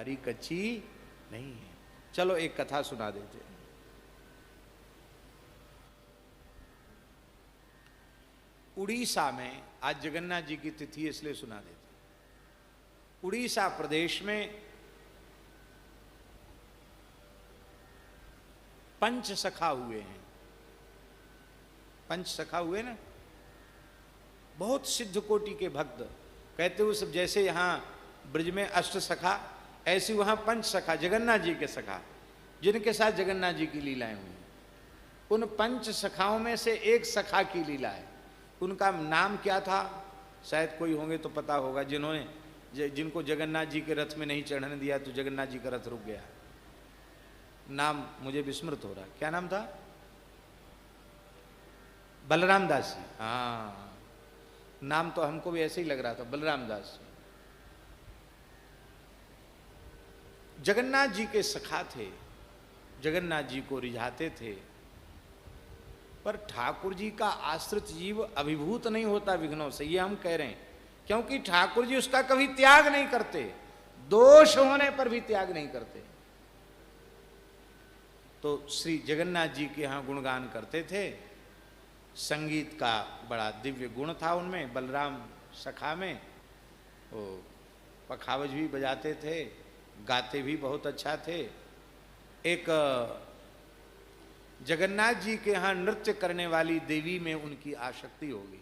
बेकारी कच्ची नहीं है। चलो एक कथा सुना देते हैं। उड़ीसा में, आज जगन्नाथ जी की तिथि इसलिए सुना देते हैं। उड़ीसा प्रदेश में पंच सखा हुए हैं। पंच सखा हुए ना, बहुत सिद्ध कोटि के भक्त। कहते हुए सब जैसे यहां ब्रज में अष्ट सखा, ऐसी वहां पंच सखा, जगन्नाथ जी के सखा, जिनके साथ जगन्नाथ जी की लीलाएं हुई। उन पंच सखाओं में से एक सखा की लीला है। उनका नाम क्या था, शायद कोई होंगे तो पता होगा, जिनको जगन्नाथ जी के रथ में नहीं चढ़ने दिया तो जगन्नाथ जी का रथ रुक गया। नाम मुझे विस्मृत हो रहा, क्या नाम था? बलराम दास जी। हाँ, नाम तो हमको भी ऐसे ही लग रहा था, बलराम दास जी। जगन्नाथ जी के सखा थे, जगन्नाथ जी को रिझाते थे। पर ठाकुर जी का आश्रित जीव अभिभूत नहीं होता विघ्नों से, ये हम कह रहे हैं, क्योंकि ठाकुर जी उसका कभी त्याग नहीं करते, दोष होने पर भी त्याग नहीं करते। तो श्री जगन्नाथ जी के यहाँ गुणगान करते थे। संगीत का बड़ा दिव्य गुण था उनमें, बलराम सखा में। वो पखावज भी बजाते थे, गाते भी बहुत अच्छा थे। एक जगन्नाथ जी के यहाँ नृत्य करने वाली देवी में उनकी आसक्ति हो गई।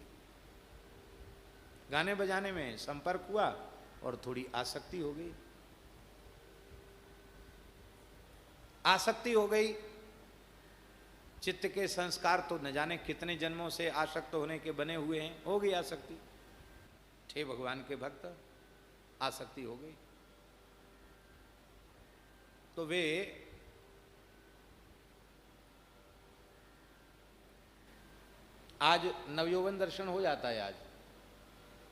गाने बजाने में संपर्क हुआ और थोड़ी आसक्ति हो गई। आसक्ति हो गई, चित्त के संस्कार तो न जाने कितने जन्मों से आसक्त होने के बने हुए हैं, हो गई आसक्ति। थे भगवान के भक्त, आसक्ति हो गई। तो वे आज नवयौवन दर्शन हो जाता है आज,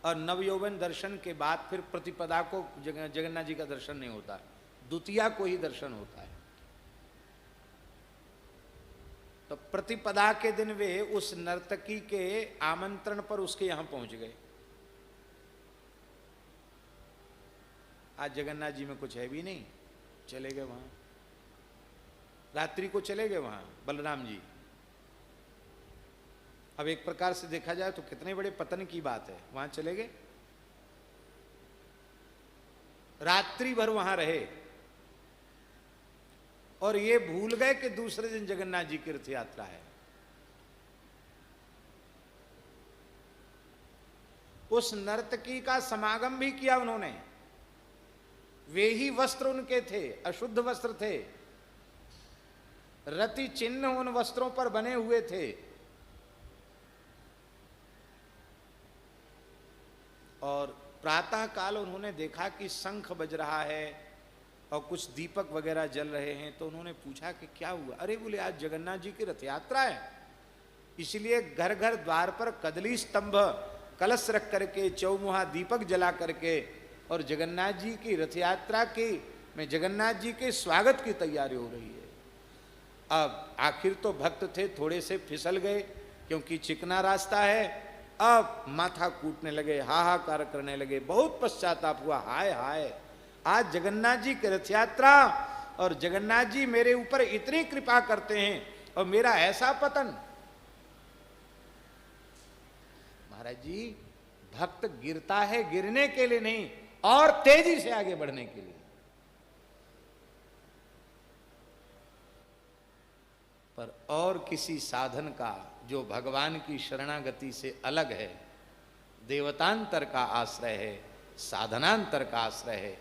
और नवयौवन दर्शन के बाद फिर प्रतिपदा को जगन्नाथ जी का दर्शन नहीं होता, द्वितीया को ही दर्शन होता है। तो प्रतिपदा के दिन वे उस नर्तकी के आमंत्रण पर उसके यहां पहुंच गए। आज जगन्नाथ जी में कुछ है भी नहीं, चले गए वहां, रात्रि को चले गए वहां बलराम जी। अब एक प्रकार से देखा जाए तो कितने बड़े पतन की बात है, वहां चले गए, रात्रि भर वहां रहे, और ये भूल गए कि दूसरे दिन जगन्नाथ जी की रथ यात्रा है। उस नर्तकी का समागम भी किया उन्होंने, वे ही वस्त्र उनके थे, अशुद्ध वस्त्र थे, रति चिन्ह उन वस्त्रों पर बने हुए थे। और प्रातः काल उन्होंने देखा कि शंख बज रहा है और कुछ दीपक वगैरह जल रहे हैं, तो उन्होंने पूछा कि क्या हुआ। अरे बोले, आज जगन्नाथ जी की रथ यात्रा है, इसलिए घर घर द्वार पर कदली स्तंभ कलश रख करके, चौमुहा दीपक जला करके, और जगन्नाथ जी की रथ यात्रा की में जगन्नाथ जी के स्वागत की तैयारी हो रही है। अब आखिर तो भक्त थे, थोड़े से फिसल गए क्योंकि चिकना रास्ता है। अब माथा कूटने लगे, हाहाकार करने लगे, बहुत पश्चाताप हुआ, हाय हाय, आज जगन्नाथ जी की रथ यात्रा, और जगन्नाथ जी मेरे ऊपर इतनी कृपा करते हैं और मेरा ऐसा पतन। महाराज जी, भक्त गिरता है गिरने के लिए नहीं, और तेजी से आगे बढ़ने के लिए। पर और किसी साधन का जो भगवान की शरणागति से अलग है, देवतांतर का आश्रय है, साधनांतर का आश्रय है,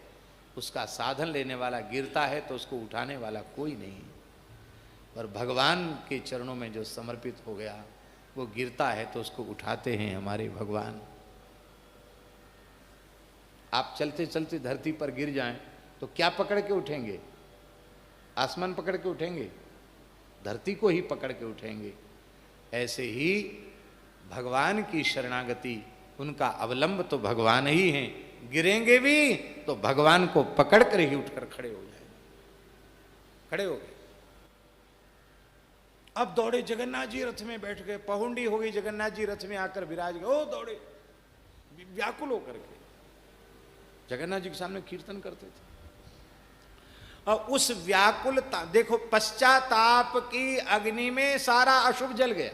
उसका साधन लेने वाला गिरता है तो उसको उठाने वाला कोई नहीं। पर भगवान के चरणों में जो समर्पित हो गया, वो गिरता है तो उसको उठाते हैं हमारे भगवान। आप चलते चलते धरती पर गिर जाएं तो क्या पकड़ के उठेंगे? आसमान पकड़ के उठेंगे? धरती को ही पकड़ के उठेंगे। ऐसे ही भगवान की शरणागति, उनका अवलंब तो भगवान ही हैं, गिरेंगे भी तो भगवान को पकड़ कर ही उठकर खड़े हो जाएंगे। खड़े हो गए। अब दौड़े, जगन्नाथ जी रथ में बैठ गए, पहुंडी हो गई, जगन्नाथ जी रथ में आकर विराज गए। ओ दौड़े व्याकुल होकर के, जगन्नाथ जी के सामने कीर्तन करते थे। और उस व्याकुलता, देखो पश्चाताप की अग्नि में सारा अशुभ जल गया,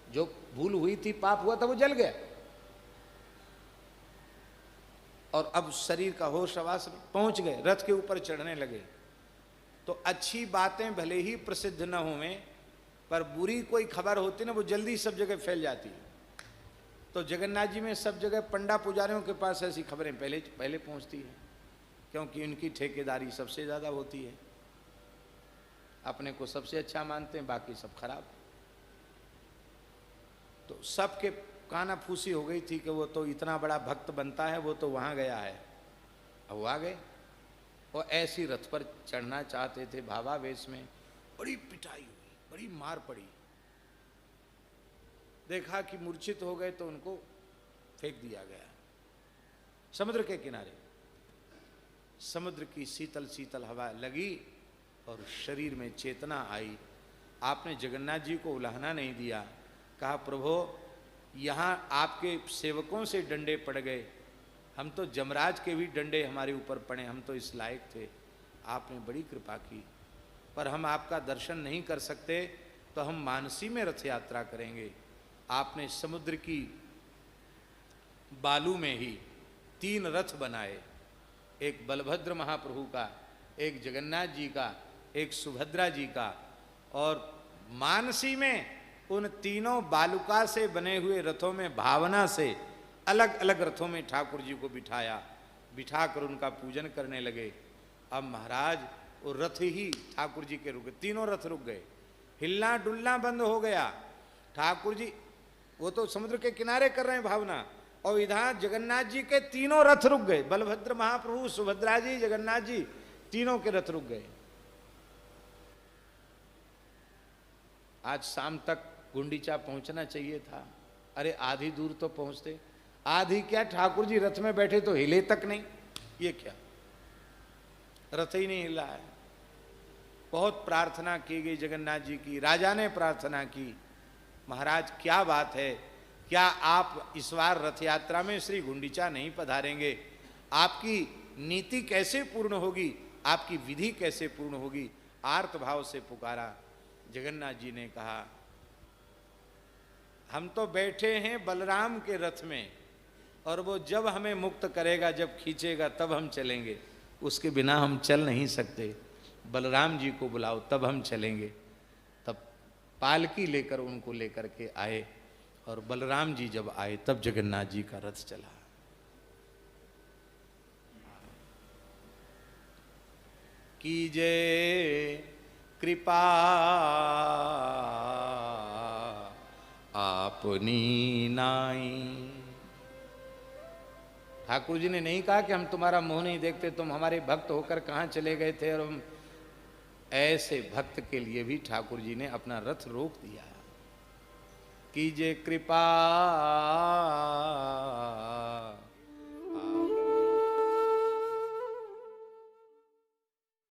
जो भूल हुई थी, पाप हुआ था, वो जल गया। और अब शरीर का होश हवास पहुंच गए, रथ के ऊपर चढ़ने लगे। तो अच्छी बातें भले ही प्रसिद्ध न होवें, पर बुरी कोई खबर होती ना, वो जल्दी सब जगह फैल जाती है। तो जगन्नाथ जी में सब जगह पंडा पुजारियों के पास ऐसी खबरें पहले पहुंचती हैं, क्योंकि उनकी ठेकेदारी सबसे ज़्यादा होती है। अपने को सबसे अच्छा मानते हैं, बाकी सब खराब। तो सबके कानाफूसी हो गई थी कि वो तो इतना बड़ा भक्त बनता है, वो तो वहाँ गया है। अब वो आ गए और ऐसी रथ पर चढ़ना चाहते थे भावावेश में, बड़ी पिटाई हुई, बड़ी मार पड़ी। देखा कि मूर्छित हो गए तो उनको फेंक दिया गया समुद्र के किनारे। समुद्र की शीतल शीतल हवा लगी और शरीर में चेतना आई। आपने जगन्नाथ जी को उलाहना नहीं दिया, कहा प्रभु यहाँ आपके सेवकों से डंडे पड़ गए, हम तो जमराज के भी डंडे हमारे ऊपर पड़े, हम तो इस लायक थे, आपने बड़ी कृपा की, पर हम आपका दर्शन नहीं कर सकते, तो हम मानसी में रथ यात्रा करेंगे। आपने समुद्र की बालू में ही 3 रथ बनाए, एक बलभद्र महाप्रभु का, एक जगन्नाथ जी का, एक सुभद्रा जी का, और मानसी में उन तीनों बालुका से बने हुए रथों में भावना से अलग अलग रथों में ठाकुर जी को बिठाया, बिठाकर उनका पूजन करने लगे। अब महाराज वो रथ ही ठाकुर जी के रुक गए, तीनों रथ रुक गए, हिलना डुलना बंद हो गया। ठाकुर जी वो तो समुद्र के किनारे कर रहे हैं भावना, और इधर जगन्नाथ जी के तीनों रथ रुक गए, बलभद्र महाप्रभु, सुभद्रा जी, जगन्नाथ जी, तीनों के रथ रुक गए। आज शाम तक गुंडीचा पहुंचना चाहिए था, अरे आधी दूर तो पहुंचते, आधी क्या, ठाकुर जी रथ में बैठे तो हिले तक नहीं। ये क्या, रथ ही नहीं हिला है। बहुत प्रार्थना की गई जगन्नाथ जी की, राजा ने प्रार्थना की, महाराज क्या बात है, क्या आप इस बार रथ यात्रा में श्री गुंडीचा नहीं पधारेंगे? आपकी नीति कैसे पूर्ण होगी, आपकी विधि कैसे पूर्ण होगी? आर्त भाव से पुकारा। जगन्नाथ जी ने कहा हम तो बैठे हैं बलराम के रथ में, और वो जब हमें मुक्त करेगा, जब खींचेगा, तब हम चलेंगे, उसके बिना हम चल नहीं सकते। बलराम जी को बुलाओ तब हम चलेंगे। तब पालकी लेकर उनको लेकर के आए, और बलराम जी जब आए तब जगन्नाथ जी का रथ चला। कीजे कृपा आपनी नाई। ठाकुर जी ने नहीं कहा कि हम तुम्हारा मुंह नहीं देखते, तुम हमारे भक्त होकर कहाँ चले गए थे, और हम ऐसे भक्त के लिए भी ठाकुर जी ने अपना रथ रोक दिया। कीजिए कृपा